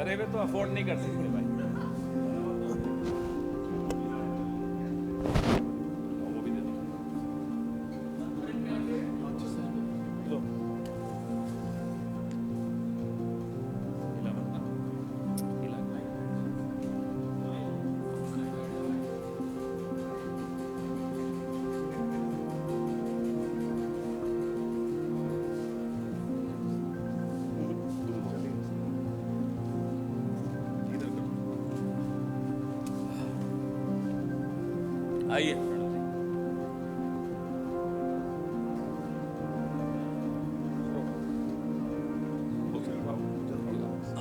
अरे वे तो अफोर्ड नहीं कर सकते भाई। वो भी दे दो। लो। हिला मत ना। हिला। आइए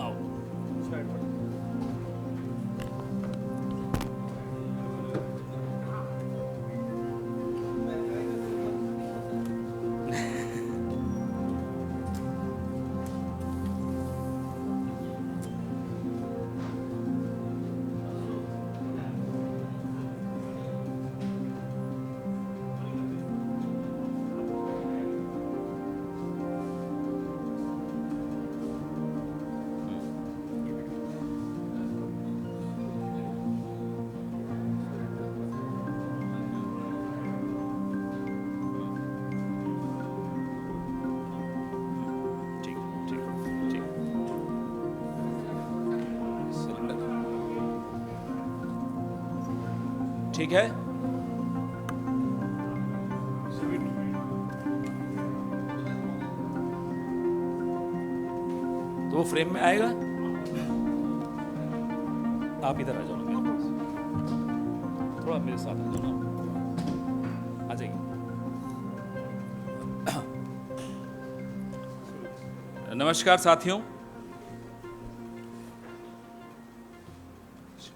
आओ। ठीक ठीक ठीक। सिलेंडर ठीक है। तो वो फ्रेम में आएगा। आप इधर आ जाओ ना मेरे पास, थोड़ा मेरे साथ आ जाओ ना, आ जाइए। नमस्कार साथियों,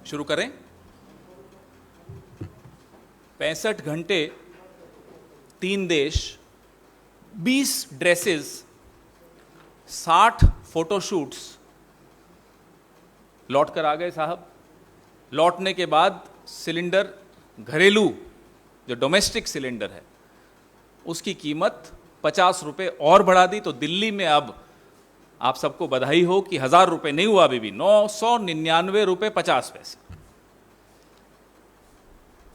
शुरू करें। 65 घंटे, 3 देश, 20 ड्रेसेस, 60 फोटोशूट्स, लौट कर आ गए साहब। लौटने के बाद सिलेंडर, घरेलू जो डोमेस्टिक सिलेंडर है, उसकी कीमत 50 रुपए और बढ़ा दी। तो दिल्ली में अब आप सबको बधाई हो कि 1000 रुपए नहीं हुआ, अभी भी 999 रुपए 50 पैसे।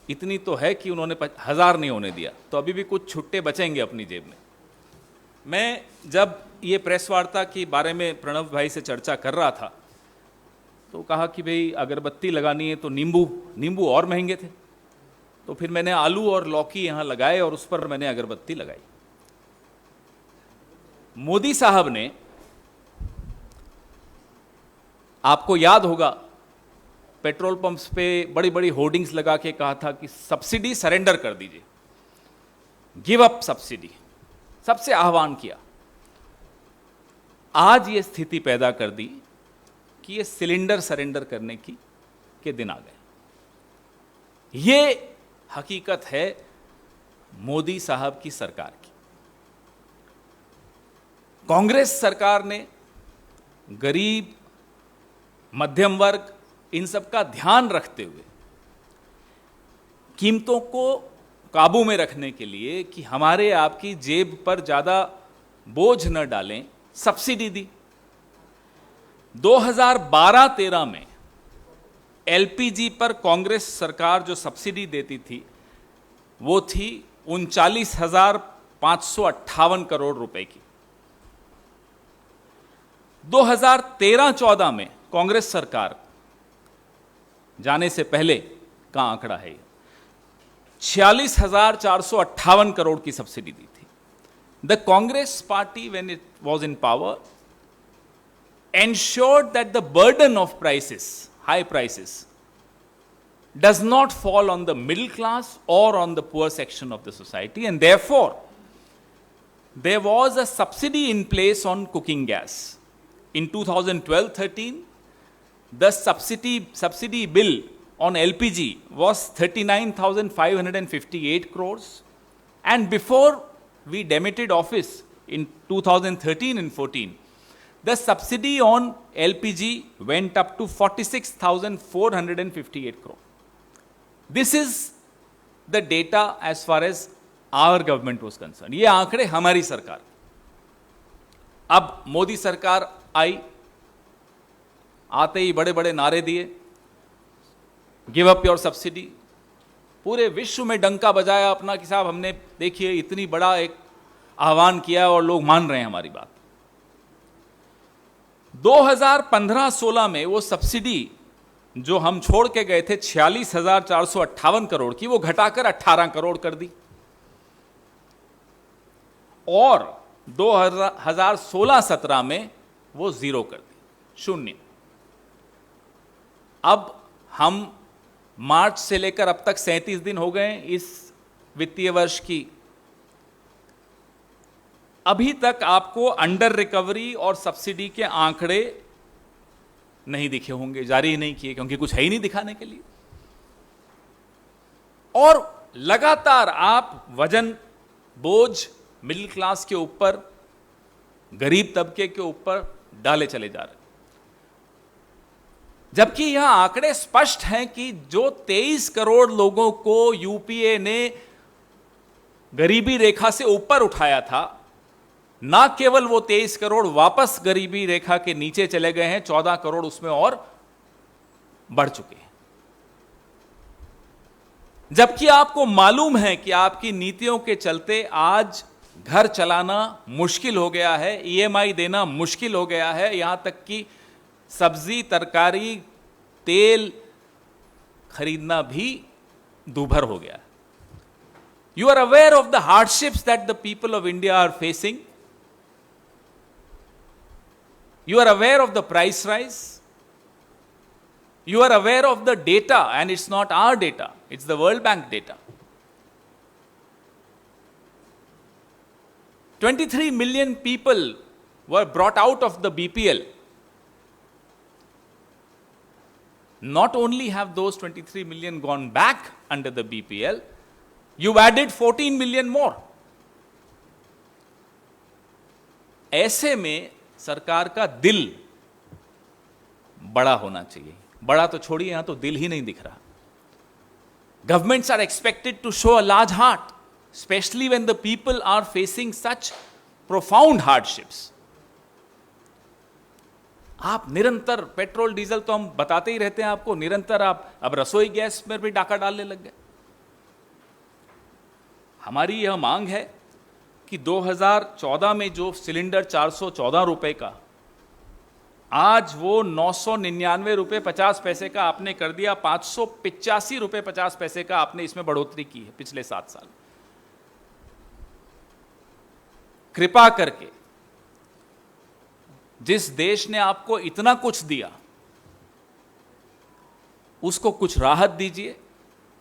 इतनी तो है कि उन्होंने 1000 नहीं होने दिया, तो अभी भी कुछ छुट्टे बचेंगे अपनी जेब में। मैं जब ये प्रेस वार्ता के बारे में प्रणव भाई से चर्चा कर रहा था, तो कहा कि भाई अगरबत्ती लगानी है तो नींबू और महंगे थे, तो फिर मैंने आलू और लौकी यहां लगाए और उस पर मैंने अगरबत्ती लगाई। मोदी साहब ने, आपको याद होगा, पेट्रोल पंप्स पे बड़ी बड़ी होर्डिंग्स लगा के कहा था कि सब्सिडी सरेंडर कर दीजिए, गिव अप सब्सिडी, सबसे आह्वान किया। आज ये स्थिति पैदा कर दी कि ये सिलेंडर सरेंडर करने के दिन आ गए। ये हकीकत है मोदी साहब की सरकार की। कांग्रेस सरकार ने गरीब, मध्यम वर्ग, इन सब का ध्यान रखते हुए कीमतों को काबू में रखने के लिए कि हमारे आपकी जेब पर ज्यादा बोझ न डालें, सब्सिडी दी। 2012-13 में एलपीजी पर कांग्रेस सरकार जो सब्सिडी देती थी वो थी 39,558 करोड़ रुपए की। 2013-14 में कांग्रेस सरकार जाने से पहले का आंकड़ा है, 46,458 करोड़ की सब्सिडी दी थी। The Congress party, when it was in power, ensured that the burden of prices, high prices, does not fall on the middle class or on the poor section of the society, and therefore there was a subsidy in place on cooking gas. In 2012-13, the subsidy bill on LPG was 39,558 crores, and before we demitted office in 2013 and 14, the subsidy on LPG went up to 46,458 crore. This is the data as far as our government was concerned. ये आंकड़े हमारी सरकार। अब मोदी सरकार आई, आते ही बड़े बड़े नारे दिए, गिव अप योर सब्सिडी, पूरे विश्व में डंका बजाया अपना कि साहब हमने देखिए इतनी बड़ा एक आह्वान किया और लोग मान रहे हैं हमारी बात। 2015-16 में वो सब्सिडी जो हम छोड़ के गए थे 46,458 करोड़ की, वो घटाकर 18 करोड़ कर दी, और 2016-17 में वो जीरो कर दी, 0। अब हम मार्च से लेकर अब तक 37 दिन हो गए इस वित्तीय वर्ष की, अभी तक आपको अंडर रिकवरी और सब्सिडी के आंकड़े नहीं दिखे होंगे, जारी ही नहीं किए, क्योंकि कुछ है ही नहीं दिखाने के लिए। और लगातार आप वजन बोझ मिडिल क्लास के ऊपर, गरीब तबके के ऊपर डाले चले जा रहे, जबकि यह आंकड़े स्पष्ट हैं कि जो 23 करोड़ लोगों को यूपीए ने गरीबी रेखा से ऊपर उठाया था, ना केवल वो 23 करोड़ वापस गरीबी रेखा के नीचे चले गए हैं, 14 करोड़ उसमें और बढ़ चुके हैं। जबकि आपको मालूम है कि आपकी नीतियों के चलते आज घर चलाना मुश्किल हो गया है, ईएमआई देना मुश्किल हो गया है, यहां तक कि सब्जी, तरकारी, तेल खरीदना भी दूभर हो गया है। You are aware of the hardships that the people of India are facing. You are aware of the price rise. You are aware of the data, and it's not our data, it's the World Bank data. 23 million people were brought out of the BPL. Not only have those 23 million gone back under the BPL, you've added 14 million more. ऐसे में सरकार का दिल बड़ा होना चाहिए. बड़ा तो छोड़िए, यहां तो दिल ही नहीं दिख रहा. Governments are expected to show a large heart, especially when the people are facing such profound hardships. आप निरंतर पेट्रोल डीजल तो हम बताते ही रहते हैं आपको, निरंतर आप अब रसोई गैस में भी डाका डालने लग गए. हमारी यह मांग है कि 2014 में जो सिलेंडर 414 रुपए का, आज वो 999 रुपए 50 पैसे का आपने कर दिया. 585 रुपए 50 पैसे का आपने इसमें बढ़ोतरी की है पिछले 7 साल. कृपा करके जिस देश ने आपको इतना कुछ दिया उसको कुछ राहत दीजिए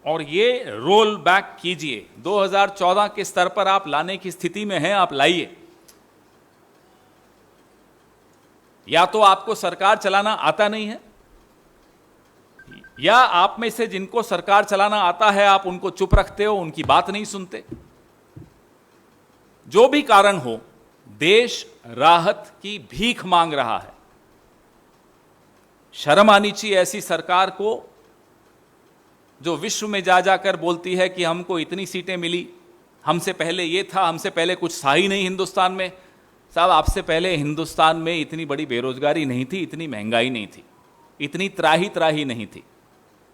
और ये रोल बैक कीजिए. 2014 के स्तर पर आप लाने की स्थिति में हैं, आप लाइए. या तो आपको सरकार चलाना आता नहीं है, या आप में से जिनको सरकार चलाना आता है आप उनको चुप रखते हो, उनकी बात नहीं सुनते. जो भी कारण हो, देश राहत की भीख मांग रहा है. शर्म आनी चाहिए ऐसी सरकार को जो विश्व में जा जाकर बोलती है कि हमको इतनी सीटें मिली, हमसे पहले ये था, हमसे पहले कुछ था ही नहीं हिंदुस्तान में. साहब, आपसे पहले हिंदुस्तान में इतनी बड़ी बेरोजगारी नहीं थी, इतनी महंगाई नहीं थी, इतनी त्राही नहीं थी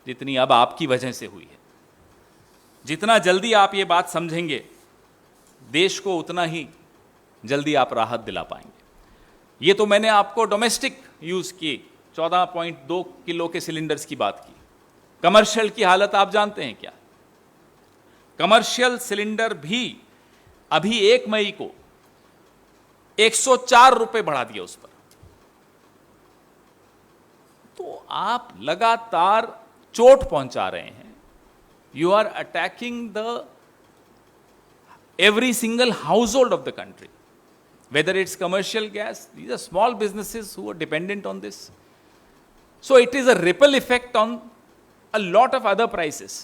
जितनी अब आपकी वजह से हुई है. जितना जल्दी आप ये बात समझेंगे, देश को उतना ही जल्दी आप राहत दिला पाएंगे. ये तो मैंने आपको डोमेस्टिक यूज की 14.2 किलो के सिलेंडर्स की बात की. कमर्शियल की हालत आप जानते हैं क्या? कमर्शियल सिलेंडर भी अभी 1 मई को 104 रुपए बढ़ा दिया उस पर. तो आप लगातार चोट पहुंचा रहे हैं. You are attacking the every single household of the country, whether it's commercial gas. These are small businesses who are dependent on this. So it is a ripple effect on a lot of other prices.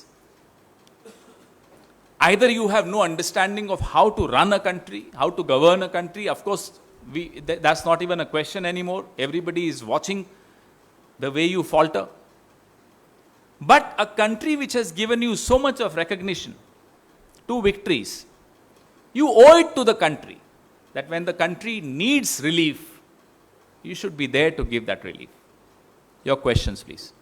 Either you have no understanding of how to run a country, how to govern a country. Of course, that's not even a question anymore. Everybody is watching the way you falter. But a country which has given you so much of recognition, 2 victories, you owe it to the country that when the country needs relief, you should be there to give that relief. Your questions, please.